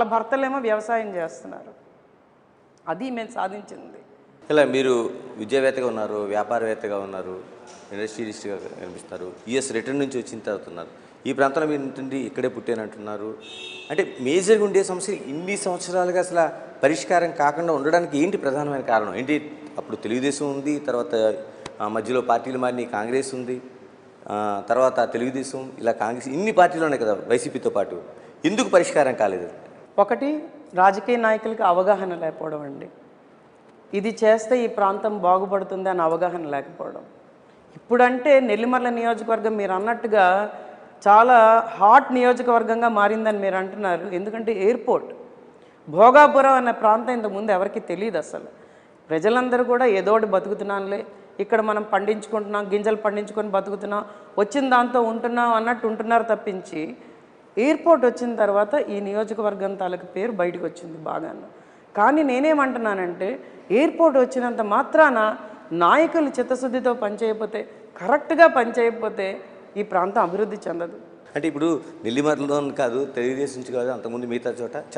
వాళ్ళ భర్తలేమో వ్యవసాయం చేస్తున్నారు. అది మేము సాధించింది. ఇలా మీరు విద్యావేత్తగా ఉన్నారు, వ్యాపారవేత్తగా ఉన్నారు, ఇండస్ట్రియలిస్ట్గా కనిపిస్తారు, యుఎస్ రిటర్న్ నుంచి వచ్చిన తర్వాత ఉన్నారు. ఈ ప్రాంతంలో మీరు ఉంటుంది, ఇక్కడే పుట్టానంటున్నారు. అంటే మేజర్గా ఉండే సమస్యలు ఇన్ని సంవత్సరాలుగా అసలు పరిష్కారం కాకుండా ఉండడానికి ఏంటి ప్రధానమైన కారణం ఏంటి? అప్పుడు తెలుగుదేశం ఉంది, తర్వాత మధ్యలో పార్టీలు మారినాయి, కాంగ్రెస్ ఉంది, తర్వాత తెలుగుదేశం, ఇలా కాంగ్రెస్, ఇన్ని పార్టీలు ఉన్నాయి కదా వైసీపీతో పాటు. ఎందుకు పరిష్కారం కాలేదు? ఒకటి, రాజకీయ నాయకులకి అవగాహన లేకపోవడం అండి. ఇది చేస్తే ఈ ప్రాంతం బాగుపడుతుంది అని అవగాహన లేకపోవడం. ఇప్పుడంటే నెల్లిమర్ల నియోజకవర్గం మీరు అన్నట్టుగా చాలా హాట్ నియోజకవర్గంగా మారిందని మీరు అంటున్నారు. ఎందుకంటే ఎయిర్పోర్ట్, భోగాపురం అనే ప్రాంతం ఇంతకుముందు ఎవరికి తెలియదు అసలు. ప్రజలందరూ కూడా ఏదోటి బతుకుతున్నానులే, ఇక్కడ మనం పండించుకుంటున్నాం, గింజలు పండించుకొని బతుకుతున్నాం, వచ్చిన దాంతో ఉంటున్నాం అన్నట్టు ఉంటున్నారు తప్పించి, ఎయిర్పోర్ట్ వచ్చిన తర్వాత ఈ నియోజకవర్గం తాలూకు పేరు బయటకు వచ్చింది బాగాను. కానీ నేనేమంటున్నానంటే, ఎయిర్పోర్ట్ వచ్చినంత మాత్రాన నాయకులు చిత్తశుద్ధితో పనిచేయకపోతే, కరెక్ట్గా పనిచేయకపోతే ఈ ప్రాంతం అభివృద్ధి చెందదు. అంటే ఇప్పుడు నెల్లిమర్లలో కాదు, తెలుగుదేశం నుంచి కాదు, అంతకుముందు మిగతా చోట